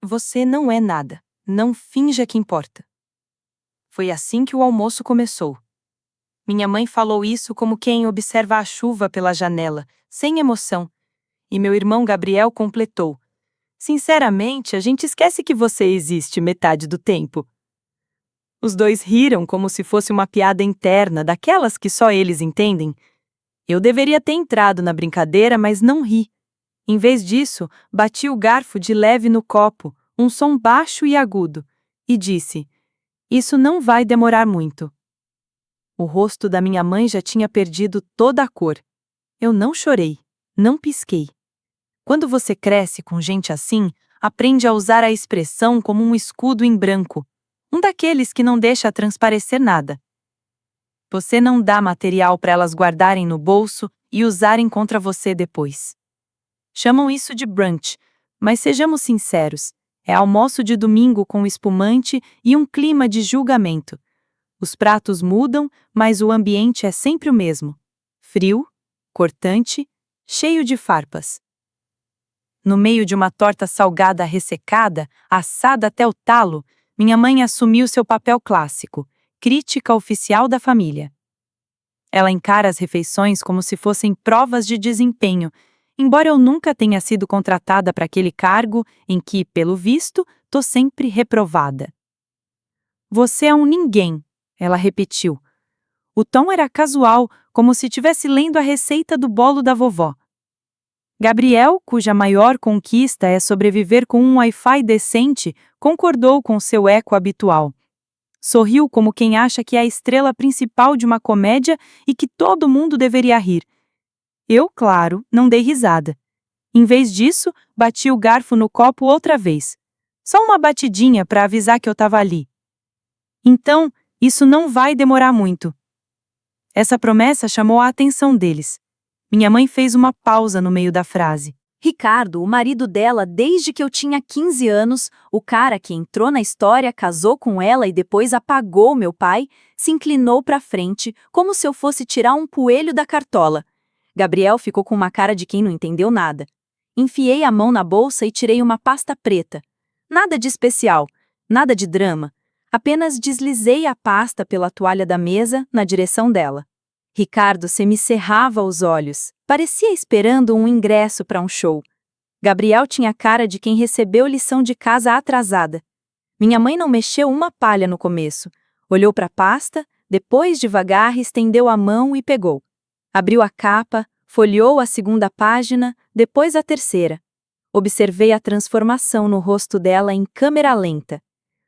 Você não é nada. Não finja que importa. Foi assim que o almoço começou. Minha mãe falou isso como quem observa a chuva pela janela, sem emoção, e meu irmão Gabriel completou: Sinceramente, a gente esquece que você existe metade do tempo. Os dois riram como se fosse uma piada interna, daquelas que só eles entendem. Eu deveria ter entrado na brincadeira, mas não ri. Em vez disso, bati o garfo de leve no copo, um som baixo e agudo, e disse: Isso não vai demorar muito. O rosto da minha mãe já tinha perdido toda a cor. Eu não chorei, não pisquei. Quando você cresce com gente assim, aprende a usar a expressão como um escudo em branco, um daqueles que não deixa transparecer nada. Você não dá material para elas guardarem no bolso e usarem contra você depois. Chamam isso de brunch, mas sejamos sinceros, é almoço de domingo com espumante e um clima de julgamento. Os pratos mudam, mas o ambiente é sempre o mesmo. Frio, cortante, cheio de farpas. No meio de uma torta salgada ressecada, assada até o talo, minha mãe assumiu seu papel clássico, crítica oficial da família. Ela encara as refeições como se fossem provas de desempenho, embora eu nunca tenha sido contratada para aquele cargo em que, pelo visto, tô sempre reprovada. Você é um ninguém, ela repetiu. O tom era casual, como se estivesse lendo a receita do bolo da vovó. Gabriel, cuja maior conquista é sobreviver com um Wi-Fi decente, concordou com seu eco habitual. Sorriu como quem acha que é a estrela principal de uma comédia e que todo mundo deveria rir. Eu, claro, não dei risada. Em vez disso, bati o garfo no copo outra vez. Só uma batidinha para avisar que eu estava ali. Então, isso não vai demorar muito. Essa promessa chamou a atenção deles. Minha mãe fez uma pausa no meio da frase. Ricardo, o marido dela desde que eu tinha 15 anos, o cara que entrou na história, casou com ela e depois apagou meu pai, se inclinou para frente, como se eu fosse tirar um coelho da cartola. Gabriel ficou com uma cara de quem não entendeu nada. Enfiei a mão na bolsa e tirei uma pasta preta. Nada de especial, nada de drama. Apenas deslizei a pasta pela toalha da mesa na direção dela. Ricardo semicerrava os olhos. Parecia esperando um ingresso para um show. Gabriel tinha cara de quem recebeu lição de casa atrasada. Minha mãe não mexeu uma palha no começo. Olhou para a pasta, depois devagar estendeu a mão e pegou. Abriu a capa, folheou a segunda página, depois a terceira. Observei a transformação no rosto dela em câmera lenta.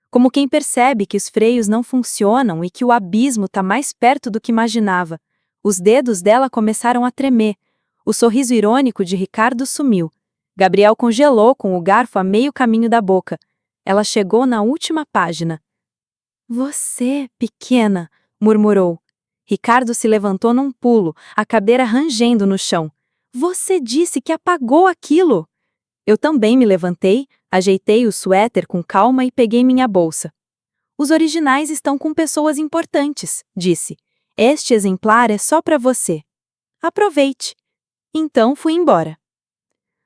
Como quem percebe que os freios não funcionam e que o abismo está mais perto do que imaginava. Os dedos dela começaram a tremer. O sorriso irônico de Ricardo sumiu. Gabriel congelou com o garfo a meio caminho da boca. Ela chegou na última página. Você, pequena, murmurou. Ricardo se levantou num pulo, a cadeira rangendo no chão. Você disse que apagou aquilo! Eu também me levantei, ajeitei o suéter com calma e peguei minha bolsa. Os originais estão com pessoas importantes, disse. Este exemplar é só para você. Aproveite. Então fui embora.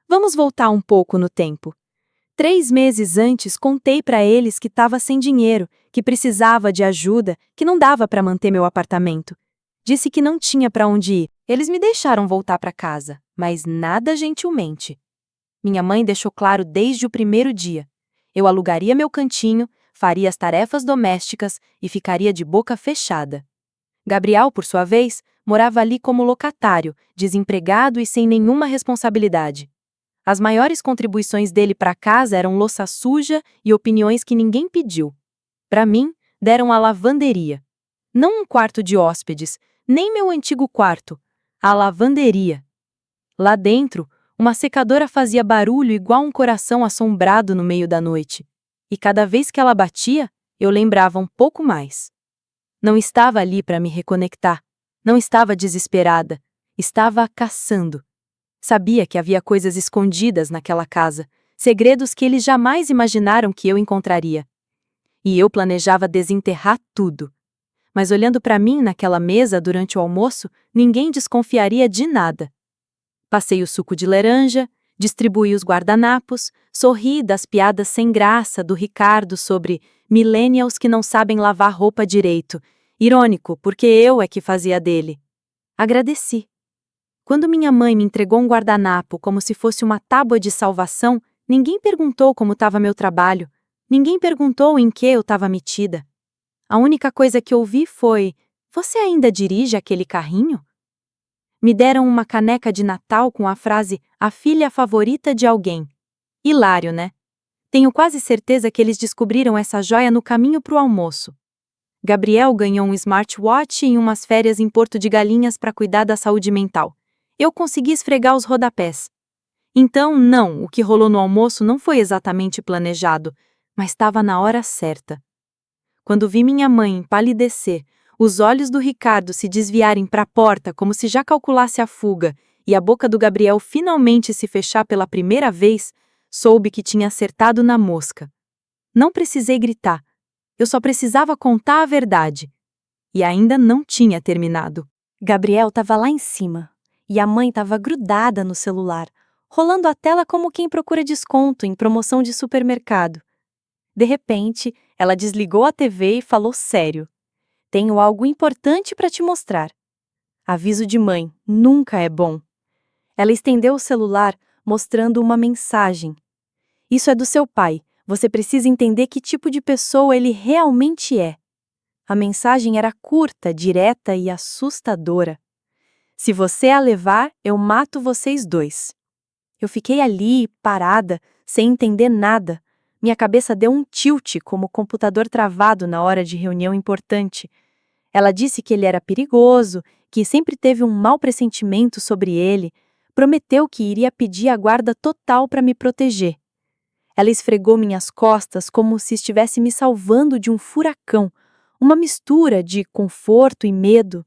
Vamos voltar um pouco no tempo. 3 meses antes contei para eles que estava sem dinheiro, que precisava de ajuda, que não dava para manter meu apartamento. Disse que não tinha para onde ir. Eles me deixaram voltar para casa, mas nada gentilmente. Minha mãe deixou claro desde o primeiro dia. Eu alugaria meu cantinho, faria as tarefas domésticas e ficaria de boca fechada. Gabriel, por sua vez, morava ali como locatário, desempregado e sem nenhuma responsabilidade. As maiores contribuições dele para casa eram louça suja e opiniões que ninguém pediu. Para mim, deram a lavanderia. Não um quarto de hóspedes, nem meu antigo quarto, a lavanderia. Lá dentro, uma secadora fazia barulho igual um coração assombrado no meio da noite. E cada vez que ela batia, eu lembrava um pouco mais. Não estava ali para me reconectar. Não estava desesperada. Estava caçando. Sabia que havia coisas escondidas naquela casa, segredos que eles jamais imaginaram que eu encontraria. E eu planejava desenterrar tudo. Mas olhando para mim naquela mesa durante o almoço, ninguém desconfiaria de nada. Passei o suco de laranja, Distribuí os guardanapos, sorri das piadas sem graça do Ricardo sobre millennials que não sabem lavar roupa direito. Irônico, porque eu é que fazia dele. Agradeci. Quando minha mãe me entregou um guardanapo como se fosse uma tábua de salvação, ninguém perguntou como estava meu trabalho, ninguém perguntou em que eu estava metida. A única coisa que ouvi foi: "Você ainda dirige aquele carrinho?" Me deram uma caneca de Natal com a frase "A filha favorita de alguém". Hilário, né? Tenho quase certeza que eles descobriram essa joia no caminho para o almoço. Gabriel ganhou um smartwatch e umas férias em Porto de Galinhas para cuidar da saúde mental. Eu consegui esfregar os rodapés. Então, não, o que rolou no almoço não foi exatamente planejado, mas estava na hora certa. Quando vi minha mãe empalidecer, os olhos do Ricardo se desviarem para a porta como se já calculasse a fuga, e a boca do Gabriel finalmente se fechar pela primeira vez, soube que tinha acertado na mosca. Não precisei gritar. Eu só precisava contar a verdade. E ainda não tinha terminado. Gabriel estava lá em cima, e a mãe estava grudada no celular, rolando a tela como quem procura desconto em promoção de supermercado. De repente, ela desligou a TV e falou sério: "Tenho algo importante para te mostrar." Aviso de mãe, nunca é bom. Ela estendeu o celular, mostrando uma mensagem. "Isso é do seu pai. Você precisa entender que tipo de pessoa ele realmente é." A mensagem era curta, direta e assustadora. "Se você a levar, eu mato vocês dois." Eu fiquei ali, parada, sem entender nada. Minha cabeça deu um tilt como computador travado na hora de reunião importante. Ela disse que ele era perigoso, que sempre teve um mau pressentimento sobre ele, prometeu que iria pedir a guarda total para me proteger. Ela esfregou minhas costas como se estivesse me salvando de um furacão, uma mistura de conforto e medo.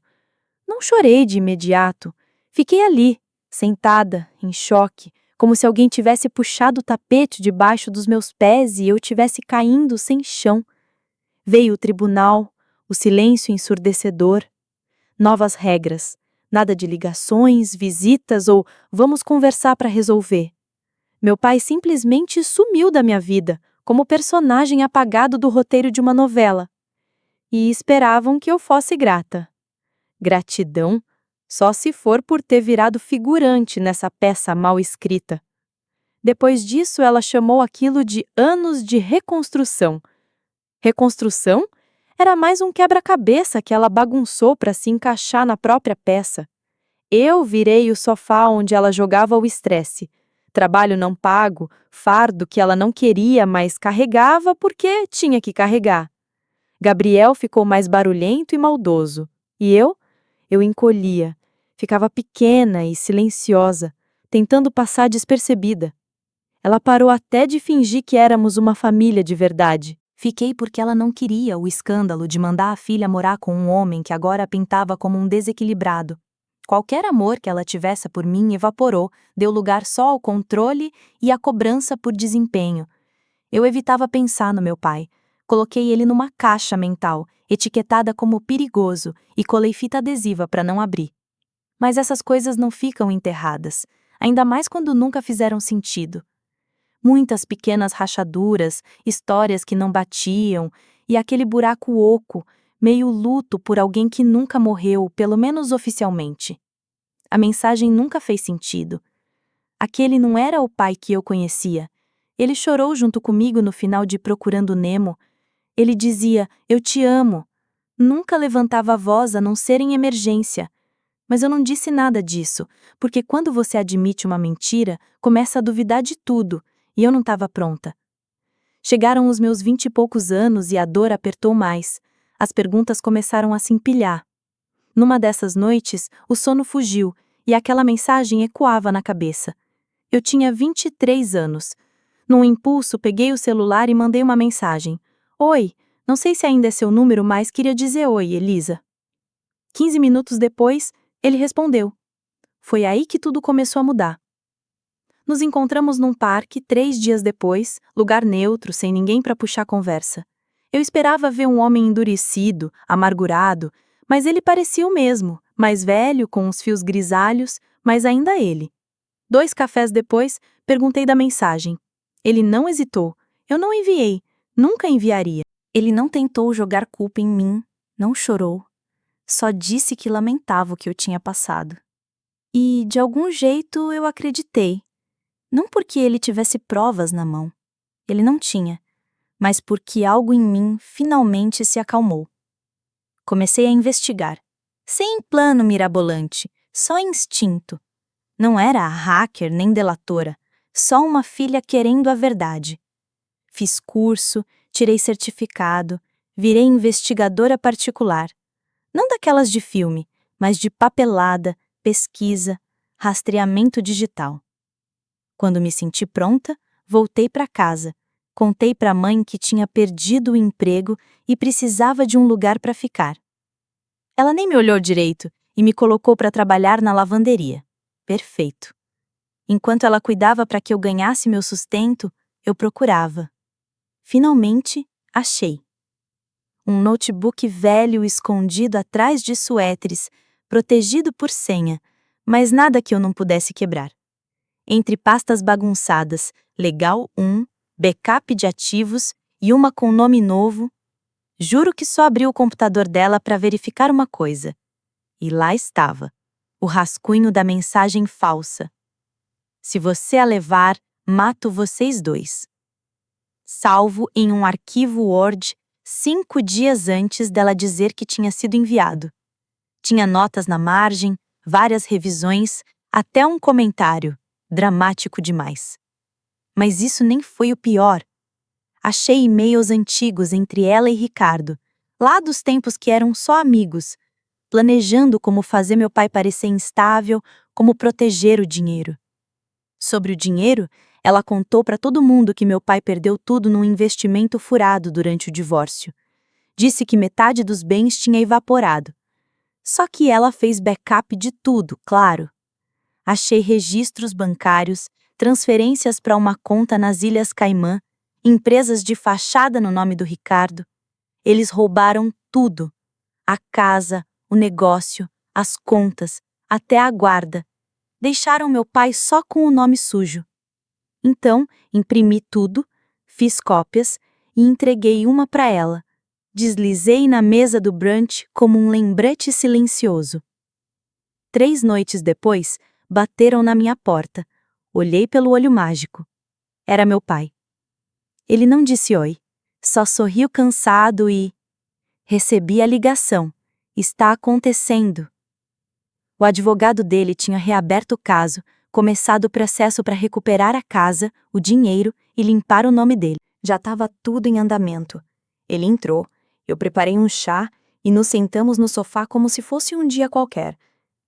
Não chorei de imediato. Fiquei ali, sentada, em choque, como se alguém tivesse puxado o tapete debaixo dos meus pés e eu tivesse caindo sem chão. Veio o tribunal, o silêncio ensurdecedor. Novas regras. Nada de ligações, visitas ou "vamos conversar para resolver." Meu pai simplesmente sumiu da minha vida, como personagem apagado do roteiro de uma novela. E esperavam que eu fosse grata. Gratidão? Só se for por ter virado figurante nessa peça mal escrita. Depois disso, ela chamou aquilo de anos de reconstrução. Reconstrução? Era mais um quebra-cabeça que ela bagunçou para se encaixar na própria peça. Eu virei o sofá onde ela jogava o estresse. Trabalho não pago, fardo que ela não queria, mas carregava porque tinha que carregar. Gabriel ficou mais barulhento e maldoso. E eu? Eu encolhia. Ficava pequena e silenciosa, tentando passar despercebida. Ela parou até de fingir que éramos uma família de verdade. Fiquei porque ela não queria o escândalo de mandar a filha morar com um homem que agora a pintava como um desequilibrado. Qualquer amor que ela tivesse por mim evaporou, deu lugar só ao controle e à cobrança por desempenho. Eu evitava pensar no meu pai. Coloquei ele numa caixa mental, etiquetada como perigoso, e colei fita adesiva para não abrir. Mas essas coisas não ficam enterradas, ainda mais quando nunca fizeram sentido. Muitas pequenas rachaduras, histórias que não batiam, e aquele buraco oco, meio luto por alguém que nunca morreu, pelo menos oficialmente. A mensagem nunca fez sentido. Aquele não era o pai que eu conhecia. Ele chorou junto comigo no final de Procurando Nemo. Ele dizia, "Eu te amo." Nunca levantava a voz a não ser em emergência. Mas eu não disse nada disso, porque quando você admite uma mentira, começa a duvidar de tudo, e eu não estava pronta. Chegaram os meus 20 e poucos anos e a dor apertou mais. As perguntas começaram a se empilhar. Numa dessas noites, o sono fugiu, e aquela mensagem ecoava na cabeça. Eu tinha 23 anos. Num impulso, peguei o celular e mandei uma mensagem. "Oi, não sei se ainda é seu número, mas queria dizer oi, Elisa." 15 minutos depois, ele respondeu. Foi aí que tudo começou a mudar. Nos encontramos num parque 3 dias depois, lugar neutro, sem ninguém para puxar conversa. Eu esperava ver um homem endurecido, amargurado, mas ele parecia o mesmo, mais velho, com uns fios grisalhos, mas ainda ele. 2 cafés depois, perguntei da mensagem. Ele não hesitou. Eu não enviei. Nunca enviaria. Ele não tentou jogar culpa em mim, não chorou. Só disse que lamentava o que eu tinha passado. E, de algum jeito, eu acreditei. Não porque ele tivesse provas na mão. Ele não tinha. Mas porque algo em mim finalmente se acalmou. Comecei a investigar. Sem plano mirabolante, só instinto. Não era hacker nem delatora, só uma filha querendo a verdade. Fiz curso, tirei certificado, virei investigadora particular. Não daquelas de filme, mas de papelada, pesquisa, rastreamento digital. Quando me senti pronta, voltei para casa. Contei para a mãe que tinha perdido o emprego e precisava de um lugar para ficar. Ela nem me olhou direito e me colocou para trabalhar na lavanderia. Perfeito. Enquanto ela cuidava para que eu ganhasse meu sustento, eu procurava. Finalmente, achei. Um notebook velho escondido atrás de suéteres, protegido por senha, mas nada que eu não pudesse quebrar. Entre pastas bagunçadas, Legal 1, backup de ativos e uma com nome novo, juro que só abri o computador dela para verificar uma coisa. E lá estava, o rascunho da mensagem falsa. Se você a levar, mato vocês dois. Salvo em um arquivo Word 5 dias antes dela dizer que tinha sido enviado. Tinha notas na margem, várias revisões, até um comentário, dramático demais. Mas isso nem foi o pior. Achei e-mails antigos entre ela e Ricardo, lá dos tempos que eram só amigos, planejando como fazer meu pai parecer instável, como proteger o dinheiro. Sobre o dinheiro, ela contou para todo mundo que meu pai perdeu tudo num investimento furado durante o divórcio. Disse que metade dos bens tinha evaporado. Só que ela fez backup de tudo, claro. Achei registros bancários, transferências para uma conta nas Ilhas Caimã, empresas de fachada no nome do Ricardo. Eles roubaram tudo. A casa, o negócio, as contas, até a guarda. Deixaram meu pai só com o nome sujo. Então, imprimi tudo, fiz cópias e entreguei uma para ela. Deslizei na mesa do brunch como um lembrete silencioso. 3 noites depois, bateram na minha porta. Olhei pelo olho mágico. Era meu pai. Ele não disse oi, só sorriu cansado e... Recebi a ligação. Está acontecendo. O advogado dele tinha reaberto o caso, começado o processo para recuperar a casa, o dinheiro e limpar o nome dele. Já estava tudo em andamento. Ele entrou, eu preparei um chá e nos sentamos no sofá como se fosse um dia qualquer.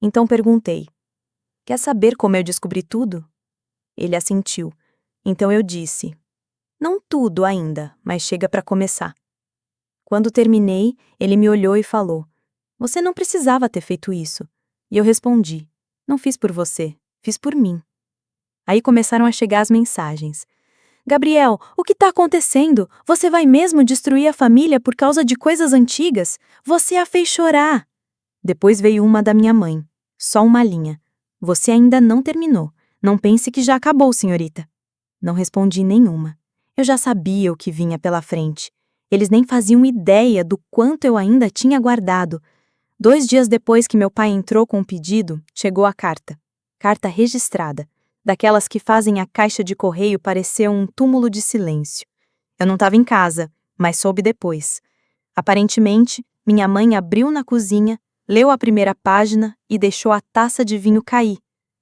Então perguntei: quer saber como eu descobri tudo? Ele assentiu. Então eu disse: não tudo ainda, mas chega para começar. Quando terminei, ele me olhou e falou: você não precisava ter feito isso. E eu respondi: não fiz por você, fiz por mim. Aí começaram a chegar as mensagens. Gabriel, o que está acontecendo? Você vai mesmo destruir a família por causa de coisas antigas? Você a fez chorar. Depois veio uma da minha mãe. Só uma linha. Você ainda não terminou. Não pense que já acabou, senhorita. Não respondi nenhuma. Eu já sabia o que vinha pela frente. Eles nem faziam ideia do quanto eu ainda tinha guardado. 2 dias depois que meu pai entrou com o pedido, chegou a carta. Carta registrada. Daquelas que fazem a caixa de correio parecer um túmulo de silêncio. Eu não estava em casa, mas soube depois. Aparentemente, minha mãe abriu na cozinha, leu a primeira página e deixou a taça de vinho cair.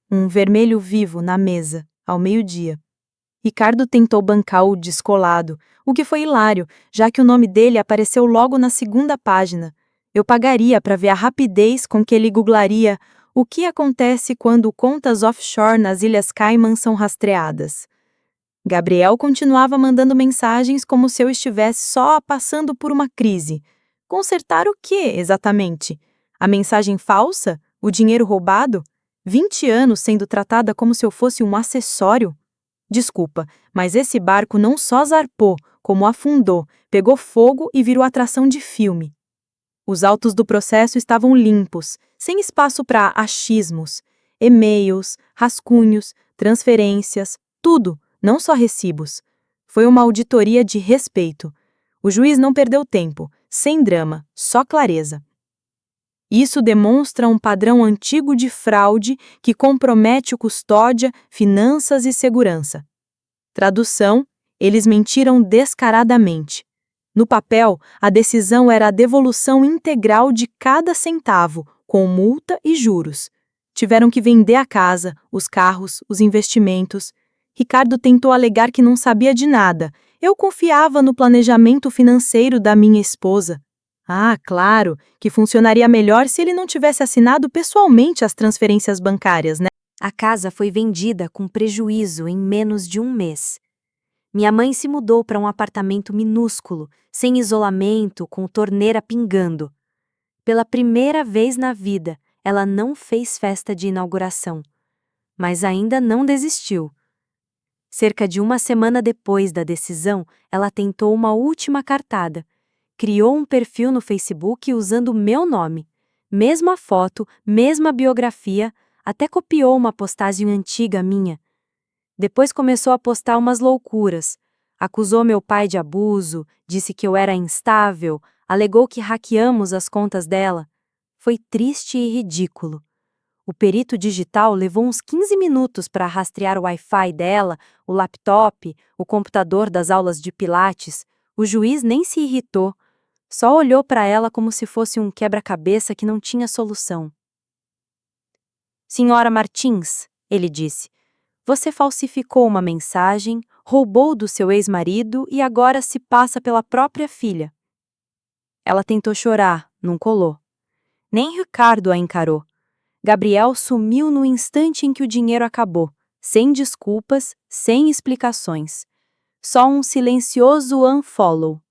Um vermelho vivo na mesa, ao meio-dia. Ricardo tentou bancar o descolado, o que foi hilário, já que o nome dele apareceu logo na segunda página. Eu pagaria para ver a rapidez com que ele googlaria o que acontece quando contas offshore nas Ilhas Caimã são rastreadas. Gabriel continuava mandando mensagens como se eu estivesse só passando por uma crise. Consertar o quê, exatamente? A mensagem falsa? O dinheiro roubado? 20 anos sendo tratada como se eu fosse um acessório? Desculpa, mas esse barco não só zarpou, como afundou, pegou fogo e virou atração de filme. Os autos do processo estavam limpos, sem espaço para achismos, e-mails, rascunhos, transferências, tudo, não só recibos. Foi uma auditoria de respeito. O juiz não perdeu tempo, sem drama, só clareza. Isso demonstra um padrão antigo de fraude que compromete o custódia, finanças e segurança. Tradução: eles mentiram descaradamente. No papel, a decisão era a devolução integral de cada centavo, com multa e juros. Tiveram que vender a casa, os carros, os investimentos. Ricardo tentou alegar que não sabia de nada. Eu confiava no planejamento financeiro da minha esposa. Ah, claro, que funcionaria melhor se ele não tivesse assinado pessoalmente as transferências bancárias, né? A casa foi vendida com prejuízo em menos de um mês. Minha mãe se mudou para um apartamento minúsculo, sem isolamento, com torneira pingando. Pela primeira vez na vida, ela não fez festa de inauguração. Mas ainda não desistiu. Cerca de uma semana depois da decisão, ela tentou uma última cartada. Criou um perfil no Facebook usando o meu nome. Mesma foto, mesma biografia, até copiou uma postagem antiga minha. Depois começou a postar umas loucuras. Acusou meu pai de abuso, disse que eu era instável, alegou que hackeamos as contas dela. Foi triste e ridículo. O perito digital levou uns 15 minutos para rastrear o Wi-Fi dela, o laptop, o computador das aulas de Pilates. O juiz nem se irritou. Só olhou para ela como se fosse um quebra-cabeça que não tinha solução. Senhora Martins, ele disse, você falsificou uma mensagem, roubou do seu ex-marido e agora se passa pela própria filha. Ela tentou chorar, não colou. Nem Ricardo a encarou. Gabriel sumiu no instante em que o dinheiro acabou, sem desculpas, sem explicações. Só um silencioso unfollow.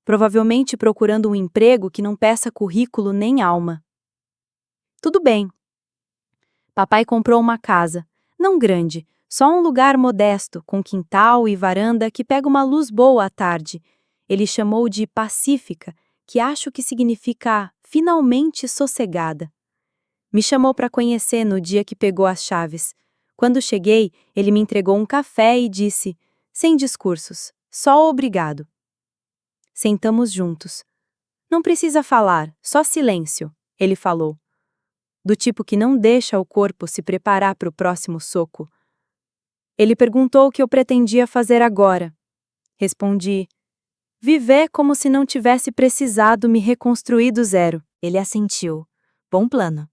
Provavelmente procurando um emprego que não peça currículo nem alma. Tudo bem. Papai comprou uma casa, não grande, só um lugar modesto, com quintal e varanda que pega uma luz boa à tarde. Ele chamou de Pacífica, que acho que significa finalmente sossegada. Me chamou para conhecer no dia que pegou as chaves. Quando cheguei, ele me entregou um café e disse, sem discursos, só obrigado. Sentamos juntos. Não precisa falar, só silêncio, ele falou. Do tipo que não deixa o corpo se preparar para o próximo soco. Ele perguntou o que eu pretendia fazer agora. Respondi, viver como se não tivesse precisado me reconstruir do zero. Ele assentiu. Bom plano.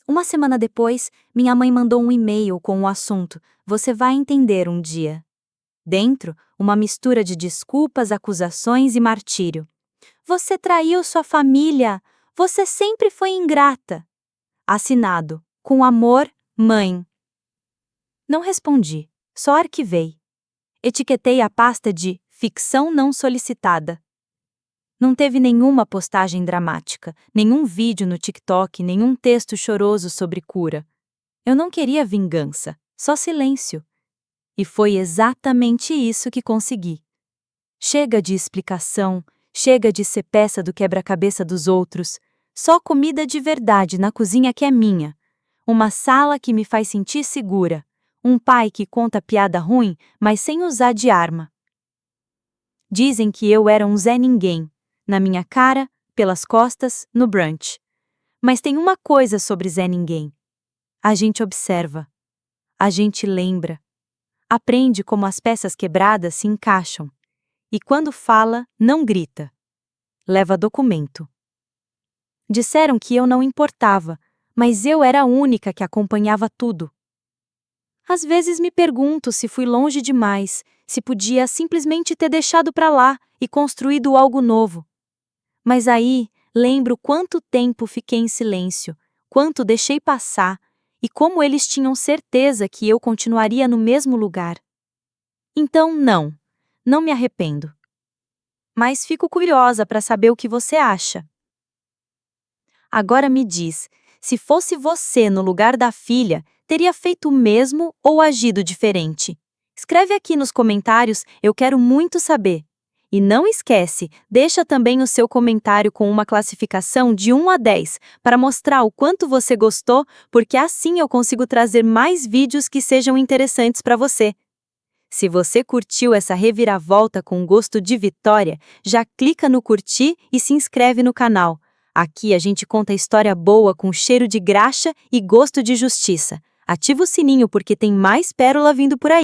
Uma semana depois, minha mãe mandou um e-mail com o assunto "Você vai entender um dia". Dentro, uma mistura de desculpas, acusações e martírio. Você traiu sua família. Você sempre foi ingrata. Assinado. Com amor, mãe. Não respondi. Só arquivei. Etiquetei a pasta de ficção não solicitada. Não teve nenhuma postagem dramática, nenhum vídeo no TikTok, nenhum texto choroso sobre cura. Eu não queria vingança, só silêncio. E foi exatamente isso que consegui. Chega de explicação, chega de ser peça do quebra-cabeça dos outros, só comida de verdade na cozinha que é minha. Uma sala que me faz sentir segura. Um pai que conta piada ruim, mas sem usar de arma. Dizem que eu era um Zé Ninguém. Na minha cara, pelas costas, no brunch. Mas tem uma coisa sobre Zé Ninguém. A gente observa. A gente lembra. Aprende como as peças quebradas se encaixam. E quando fala, não grita. Leva documento. Disseram que eu não importava, mas eu era a única que acompanhava tudo. Às vezes me pergunto se fui longe demais, se podia simplesmente ter deixado pra lá e construído algo novo. Mas aí, lembro quanto tempo fiquei em silêncio, quanto deixei passar, e como eles tinham certeza que eu continuaria no mesmo lugar. Então, não me arrependo. Mas fico curiosa para saber o que você acha. Agora me diz, se fosse você no lugar da filha, teria feito o mesmo ou agido diferente? Escreve aqui nos comentários, eu quero muito saber. E não esquece, deixa também o seu comentário com uma classificação de 1 a 10, para mostrar o quanto você gostou, porque assim eu consigo trazer mais vídeos que sejam interessantes para você. Se você curtiu essa reviravolta com gosto de vitória, já clica no curtir e se inscreve no canal. Aqui a gente conta história boa com cheiro de graxa e gosto de justiça. Ativa o sininho porque tem mais pérola vindo por aí.